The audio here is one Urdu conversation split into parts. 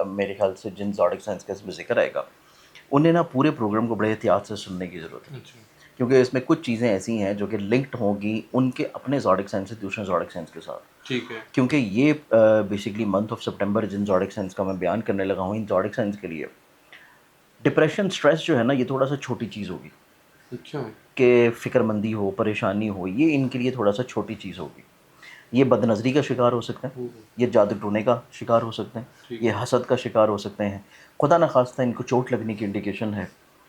میرے خیال سے جن زوڈک سائنس کا اس میں ذکر آئے گا انہیں نا پورے پروگرام کو بڑے احتیاط سے سننے کی ضرورت ہے، کیونکہ اس میں کچھ چیزیں ایسی ہیں جو کہ لنکڈ ہوں گی ان کے اپنے زوڈک سائنس سے دوسرے زوڈک سائنس کے ساتھ. ٹھیک ہے. کیونکہ یہ بیسکلی منتھ آف سپٹمبر جن زوڈک سائنس کا میں بیان کرنے لگا ہوں، ان زوڈک سائنس کے لیے ڈپریشن اسٹریس جو ہے نا یہ تھوڑا سا چھوٹی چیز ہوگی. اچھا. کہ فکر مندی ہو، پریشانی ہو، یہ ان کے لیے تھوڑا سا چھوٹی چیز ہوگی. یہ بد نظری کا شکار ہو سکتے ہیں، یہ جادو ٹونے کا شکار ہو سکتے ہیں، یہ حسد کا شکار ہو سکتے ہیں، خدا نخواستہ ان کو چوٹ لگنے کی انڈیکیشن ہے،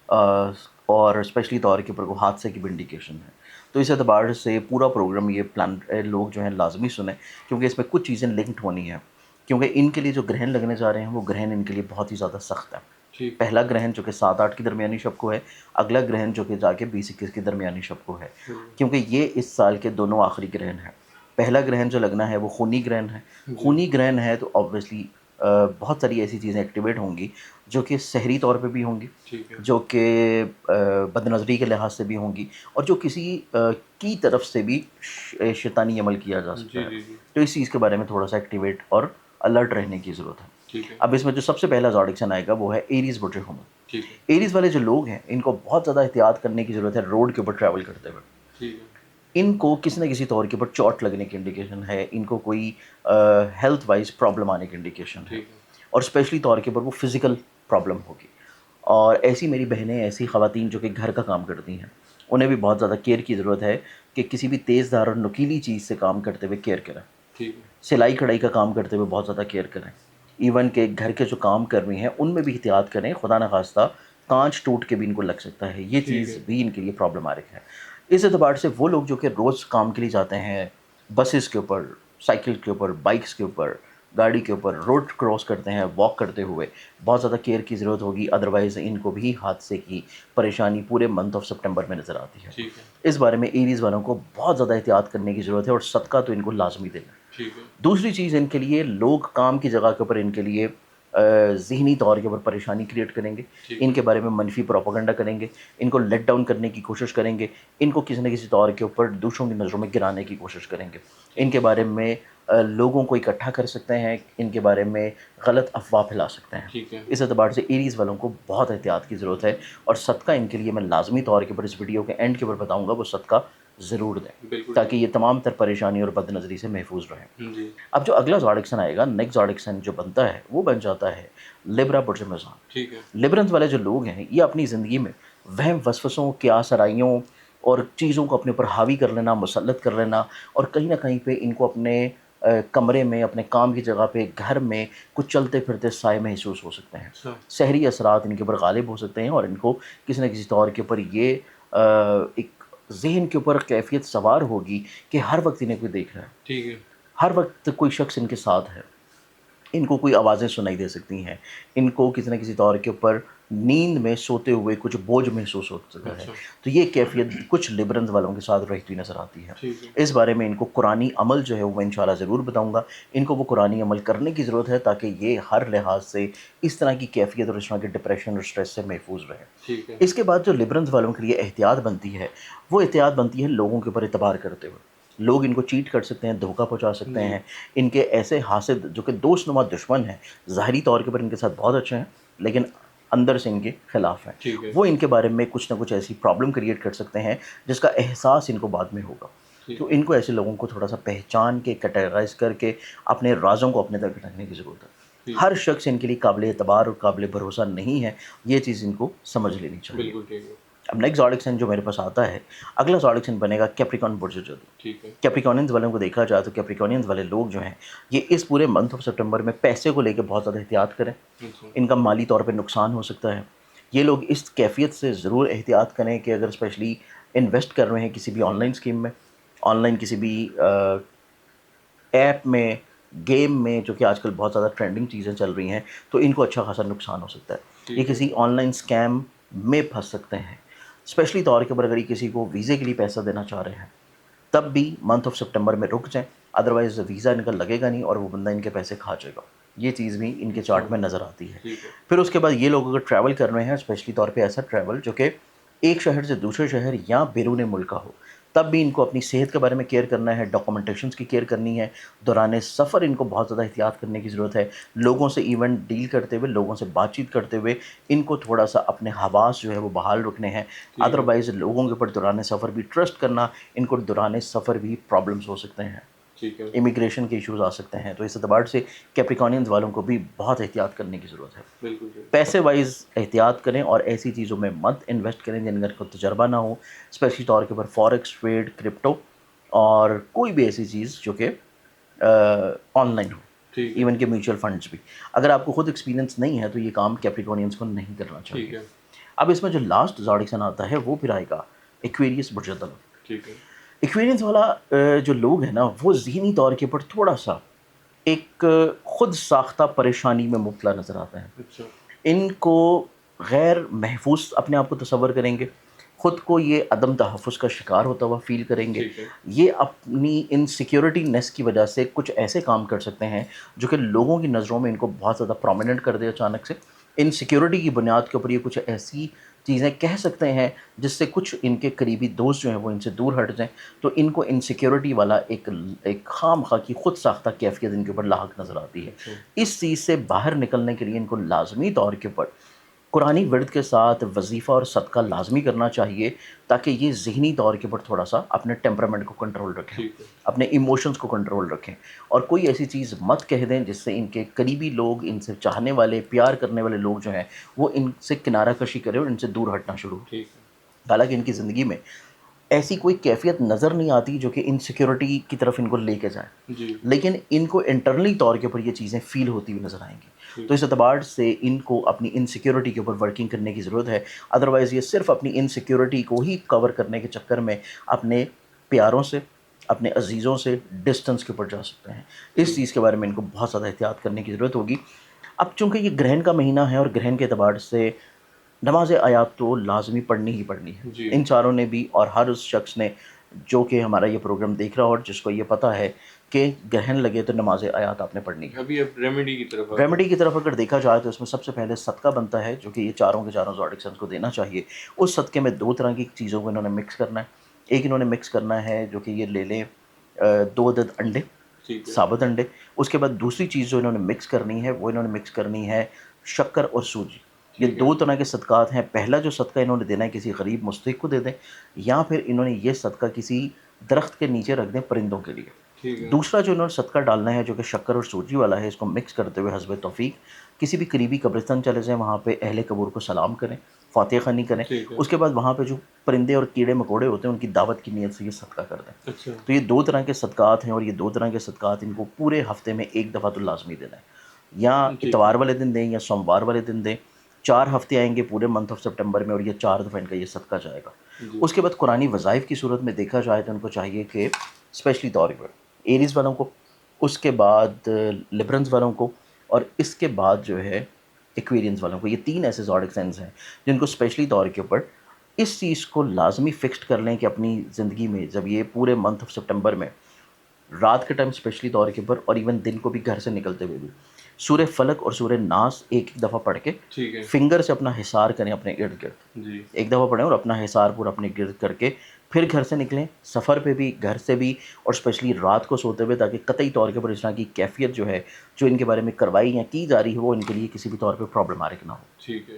اور اسپیشلی طور کے اوپر حادثے کی بھی انڈیکیشن ہے. تو اس اعتبار سے پورا پروگرام یہ پلان لوگ جو ہیں لازمی سنیں، کیونکہ اس میں کچھ چیزیں لنکڈ ہونی ہیں. کیونکہ ان کے لیے جو گرہن لگنے جا رہے ہیں وہ گرہن ان کے لیے بہت ہی زیادہ سخت ہے. پہلا گرہن جو کہ 7-8 کی درمیانی شب کو ہے، اگلا گرہن جو کہ جا کے 20-21 کی درمیانی شب کو ہے، کیونکہ یہ اس سال کے دونوں آخری گرہن ہیں. پہلا گرہن جو لگنا ہے وہ خونی گرہن ہے. خونی گرہن ہے تو آبویسلی بہت ساری ایسی چیزیں ایکٹیویٹ ہوں گی جو کہ سحری طور پہ بھی ہوں گی، جو کہ بد نظری کے لحاظ سے بھی ہوں گی، اور جو کسی کی طرف سے بھی شیطانی عمل کیا جا سکتا ہے. تو اس چیز کے بارے میں تھوڑا سا ایکٹیویٹ اور الرٹ رہنے کی ضرورت ہے. اب اس میں جو سب سے پہلا زوڈک سائن آئے گا وہ ہے ایریز برج ہیومن. ایریز والے جو لوگ ہیں ان کو بہت زیادہ احتیاط کرنے کی ضرورت ہے روڈ کے اوپر ٹریول کرتے ہوئے. ان کو کسی نہ کسی طور کے اوپر چوٹ لگنے کی انڈیکیشن ہے، ان کو کوئی ہیلتھ وائز پرابلم آنے کی انڈیکیشن ہے، اور اسپیشلی طور کے اوپر وہ فزیکل پرابلم ہوگی. اور ایسی میری بہنیں، ایسی خواتین جو کہ گھر کا کام کرتی ہیں، انہیں بھی بہت زیادہ کیئر کی ضرورت ہے کہ کسی بھی تیز دھار اور نکیلی چیز سے کام کرتے ہوئے کیئر کریں. سلائی کڑھائی کا کام کرتے ہوئے بہت زیادہ کیئر کریں. ایون کہ گھر کے جو کام کر رہی ہیں ان میں بھی احتیاط کریں، خدا نخواستہ کانچ ٹوٹ کے بھی ان کو لگ سکتا ہے، یہ چیز بھی ان کے لیے پرابلماتک ہے. اس اعتبار سے وہ لوگ جو کہ روز کام کے لیے جاتے ہیں، بسز کے اوپر، سائیکل کے اوپر، بائکس کے اوپر، گاڑی کے اوپر روڈ کراس کرتے ہیں واک کرتے ہوئے، بہت زیادہ کیئر کی ضرورت ہوگی. ادروائز ان کو بھی حادثے کی پریشانی پورے منتھ آف سپٹمبر میں نظر آتی ہے. اس بارے میں ایریز والوں کو بہت زیادہ احتیاط کرنے کی ضرورت ہے، اور صدقہ تو ان کو لازمی دینا ہے. دوسری چیز ان کے لیے، لوگ کام کی جگہ کے اوپر ان کے لیے ذہنی طور کے اوپر پریشانی کریٹ کریں گے، ان کے بارے میں منفی پروپیگنڈا کریں گے، ان کو لیٹ ڈاؤن کرنے کی کوشش کریں گے، ان کو کسی نہ کسی طور کے اوپر دوسروں کی نظروں میں گرانے کی کوشش کریں گے، ان کے بارے میں لوگوں کو اکٹھا کر سکتے ہیں، ان کے بارے میں غلط افواہ پھیلا سکتے ہیں. اس اعتبار سے ایریز والوں کو بہت احتیاط کی ضرورت ہے، اور صدقہ ان کے لیے میں لازمی طور کے اوپر اس ویڈیو کے اینڈ کے اوپر بتاؤں گا، وہ صدقہ ضرور دیں تاکہ یہ تمام تر پریشانی اور بد نظری سے محفوظ رہیں. اب جو اگلا زوڈک سائن آئے گا، نیکسٹ زوڈک سائن جو بنتا ہے وہ بن جاتا ہے لیبرا برج میزان. لیبرنس والے جو لوگ ہیں یہ اپنی زندگی میں وہم وسوسوں، قیاس آرائیوں اور چیزوں کو اپنے اوپر حاوی کر لینا، مسلط کر لینا، اور کہیں نہ کہیں پہ ان کو اپنے کمرے میں، اپنے کام کی جگہ پہ، گھر میں کچھ چلتے پھرتے سائے محسوس ہو سکتے ہیں. سحری اثرات ان کے اوپر غالب ہو سکتے ہیں، اور ان کو کسی نہ کسی طور کے اوپر یہ ایک ذہن کے اوپر کیفیت سوار ہوگی کہ ہر وقت انہیں کوئی دیکھ رہا ہے، ہر وقت کوئی شخص ان کے ساتھ ہے. ان کو کوئی آوازیں سنائی دے سکتی ہیں، ان کو کسی نہ کسی طور کے اوپر نیند میں سوتے ہوئے کچھ بوجھ محسوس ہو سکتا ہے. تو یہ کیفیت کچھ لیبرنس والوں کے ساتھ رہتی ہوئی نظر آتی ہے. اس بارے میں ان کو قرآنی عمل جو ہے وہ انشاءاللہ ضرور بتاؤں گا. ان کو وہ قرآنی عمل کرنے کی ضرورت ہے تاکہ یہ ہر لحاظ سے اس طرح کی کیفیت اور اس طرح کے ڈپریشن اور اسٹریس سے محفوظ رہے. اس کے بعد جو لیبرنس والوں کے لیے احتیاط بنتی ہے، وہ احتیاط بنتی ہے لوگوں کے اوپر اعتبار کرتے ہوئے. لوگ ان کو چیٹ کر سکتے ہیں، دھوکہ پہنچا سکتے ہیں. ان کے ایسے حاسد جو کہ دوست نما دشمن ہیں، ظاہری طور کے پر ان کے ساتھ بہت اچھے ہیں لیکن اندر سے ان کے خلاف ہیں، وہ ان کے بارے میں کچھ نہ کچھ ایسی پرابلم کریٹ کر سکتے ہیں جس کا احساس ان کو بعد میں ہوگا. تو ان کو ایسے لوگوں کو تھوڑا سا پہچان کے، کیٹیگرائز کر کے اپنے رازوں کو اپنے تک رکھنے کی ضرورت ہے. ہر شخص ان کے لیے قابل اعتبار اور قابل بھروسہ نہیں ہے، یہ چیز ان کو سمجھ لینی چاہیے. اب نیکسٹ زوڈک سائن جو میرے پاس آتا ہے، اگلا زوڈک سائن بنے گا کیپریکارن برج جدو. کیپریکارنز والوں کو دیکھا جائے تو کیپریکارنز والے لوگ جو ہیں یہ اس پورے منتھ آف سپٹمبر میں پیسے کو لے کے بہت زیادہ احتیاط کریں. ان کا مالی طور پہ نقصان ہو سکتا ہے. یہ لوگ اس کیفیت سے ضرور احتیاط کریں کہ اگر اسپیشلی انویسٹ کر رہے ہیں کسی بھی آن لائن اسکیم میں، آن لائن کسی بھی ایپ میں، گیم میں، جو کہ آج کل بہت زیادہ ٹرینڈنگ چیزیں چل رہی ہیں، تو ان کو اچھا خاصا نقصان ہو سکتا ہے. یہ کسی آن لائن اسکیم میں پھنس سکتے ہیں. اسپیشلی طور کے اوپر اگر یہ کسی کو ویزے کے لیے پیسہ دینا چاہ رہے ہیں تب بھی منتھ آف سپٹمبر میں رک جائیں، ادروائز ویزا ان کا لگے گا نہیں اور وہ بندہ ان کے پیسے کھا جائے گا. یہ چیز بھی ان کے چارٹ میں نظر آتی ہے. پھر اس کے بعد یہ لوگ اگر ٹریول کر رہے ہیں، اسپیشلی طور پہ ایسا ٹریول جو کہ ایک شہر سے دوسرے شہر یا بیرون ملک کا ہو، تب بھی ان کو اپنی صحت کے بارے میں کیئر کرنا ہے، ڈاکومنٹیشنز کی کیئر کرنی ہے، دوران سفر ان کو بہت زیادہ احتیاط کرنے کی ضرورت ہے، لوگوں سے ایونٹ ڈیل کرتے ہوئے، لوگوں سے بات چیت کرتے ہوئے ان کو تھوڑا سا اپنے حواس جو ہے وہ بحال رکھنے ہیں، ادروائز لوگوں کے اوپر دوران سفر بھی ٹرسٹ کرنا، ان کو دوران سفر بھی پرابلمس ہو سکتے ہیں، امیگریشن کے ایشوز آ سکتے ہیں، تو اس اعتبار سے کیپریکونینز والوں کو بھی بہت احتیاط کرنے کی ضرورت ہے۔ پیسے وائز احتیاط کریں اور ایسی چیزوں میں مت انویسٹ کریں جن کا کوئی تجربہ نہ ہو، اسپیشلی طور کے اوپر فوریکس ٹریڈ، کرپٹو اور کوئی بھی ایسی چیز جو کہ آن لائن ہو، ایون کہ میوچل فنڈز بھی۔ اگر آپ کو خود ایکسپیرینس نہیں ہے تو یہ کام کیپریکونینز کو نہیں کرنا چاہیے۔ اب اس میں جو لاسٹ زوڈک سن آتا ہے وہ پھر آئے گا ایکویریس برجدل۔ ایکویرینس والا جو لوگ ہیں نا وہ ذہنی طور کے اوپر تھوڑا سا ایک خود ساختہ پریشانی میں مبتلا نظر آتا ہے۔ ان کو غیر محفوظ اپنے آپ کو تصور کریں گے، خود کو یہ عدم تحفظ کا شکار ہوتا ہوا فیل کریں گے، یہ اپنی انسیکیورٹی نیس کی وجہ سے کچھ ایسے کام کر سکتے ہیں جو کہ لوگوں کی نظروں میں ان کو بہت زیادہ پرومیننٹ کر دے اچانک سے۔ انسیکیورٹی کی بنیاد کے اوپر یہ کچھ ایسی چیزیں کہہ سکتے ہیں جس سے کچھ ان کے قریبی دوست جو ہیں وہ ان سے دور ہٹ جائیں، تو ان کو انسیکیورٹی والا ایک خام خواہ کی خود ساختہ کیفیت ان کے اوپر لاحق نظر آتی ہے۔ اس چیز سے باہر نکلنے کے لیے ان کو لازمی طور کے اوپر قرآنی ورد کے ساتھ وظیفہ اور صدقہ لازمی کرنا چاہیے، تاکہ یہ ذہنی طور کے اوپر تھوڑا سا اپنے ٹیمپرامنٹ کو کنٹرول رکھیں، اپنے ایموشنز کو کنٹرول رکھیں، اور کوئی ایسی چیز مت کہہ دیں جس سے ان کے قریبی لوگ، ان سے چاہنے والے، پیار کرنے والے لوگ جو ہیں وہ ان سے کنارہ کشی کریں اور ان سے دور ہٹنا شروع ہو۔ حالانکہ ان کی زندگی میں ایسی کوئی کیفیت نظر نہیں آتی جو کہ انسیکیورٹی کی طرف ان کو لے کے جائیں، لیکن ان کو انٹرنلی طور کے اوپر یہ چیزیں فیل ہوتی ہوئی نظر آئیں گی۔ تو اس اعتبار سے ان کو اپنی انسیکیورٹی کے اوپر ورکنگ کرنے کی ضرورت ہے، ادروائز یہ صرف اپنی انسیکیورٹی کو ہی کور کرنے کے چکر میں اپنے پیاروں سے، اپنے عزیزوں سے ڈسٹنس کے اوپر جا سکتے ہیں۔ اس چیز کے بارے میں ان کو بہت زیادہ احتیاط کرنے کی ضرورت ہوگی۔ اب چونکہ یہ گرہن کا مہینہ ہے اور گرہن کے اعتبار سے نماز آیات تو لازمی پڑھنی ہی پڑھنی ہے، ان چاروں نے بھی، اور ہر اس شخص نے جو کہ ہمارا یہ پروگرام دیکھ رہا ہو اور جس کو یہ پتہ ہے کہ گرہن لگے تو نماز آیات آپ نے پڑھنی ہے۔ ابھی اب ریمیڈی کی طرف اگر دیکھا جائے تو اس میں سب سے پہلے صدقہ بنتا ہے، جو کہ یہ چاروں کے چاروں زوڈک سنس کو دینا چاہیے۔ اس صدقے میں دو طرح کی چیزوں کو انہوں نے مکس کرنا ہے۔ ایک انہوں نے مکس کرنا ہے جو کہ یہ لے لیں 2 عدد انڈے، ثابت انڈے۔ اس کے بعد دوسری چیز جو انہوں نے مکس کرنی ہے وہ انہوں نے مکس کرنی ہے شکر اور سوجی۔ یہ دو طرح کے صدقات ہیں۔ پہلا جو صدقہ انہوں نے دینا ہے کسی غریب مستحق کو دے دیں، یا پھر انہوں نے یہ صدقہ کسی درخت کے نیچے رکھ دیں پرندوں کے لیے۔ دوسرا جو انہوں نے صدقہ ڈالنا ہے جو کہ شکر اور سوجی والا ہے، اس کو مکس کرتے ہوئے حسب توفیق کسی بھی قریبی قبرستان چلے جائیں، وہاں پہ اہل قبور کو سلام کریں، فاتحہ خوانی کریں، اس کے بعد وہاں پہ جو پرندے اور کیڑے مکوڑے ہوتے ہیں ان کی دعوت کی نیت سے یہ صدقہ کر دیں۔ تو یہ دو طرح کے صدقات ہیں، اور یہ دو طرح کے صدقات ان کو پورے ہفتے میں ایک دفعہ تو لازمی دینا ہے، یا اتوار والے دن دیں یا سوموار والے دن دیں۔ 4 ہفتے آئیں گے پورے منتھ آف سپٹمبر میں، اور یہ 4 دفعہ ان کا یہ صدقہ جائے گا۔ اس کے بعد قرآنی وظائف کی صورت میں دیکھا جائے تو ان کو چاہیے کہ اسپیشلی طور پر ایریز والوں کو، اس کے بعد لبرنز والوں کو، اور اس کے بعد جو ہے ایکویرینز والوں کو، یہ 3 ایسے زوڈک سائنز ہیں جن کو اسپیشلی طور کے اوپر اس چیز کو لازمی فکسڈ کر لیں کہ اپنی زندگی میں جب یہ پورے منتھ آف سپٹمبر میں رات کے ٹائم اسپیشلی طور کے اوپر، اور ایون دن کو بھی گھر سے نکلتے ہوئے بھی، سورہ فلق اور سورہ ناس ایک دفعہ پڑھ کے فنگر سے اپنا حصار کریں اپنے ارد گرد، ایک دفعہ پڑھیں اور اپنا حصار پورا اپنے گرد کر کے پھر گھر سے نکلیں، سفر پہ بھی، گھر سے بھی، اور اسپیشلی رات کو سوتے ہوئے، تاکہ قطعی طور کے اوپر اس طرح کی کیفیت جو ہے جو ان کے بارے میں کروائی یا کی جا رہی ہے وہ ان کے لیے کسی بھی طور پہ پرابلماتک نہ ہو۔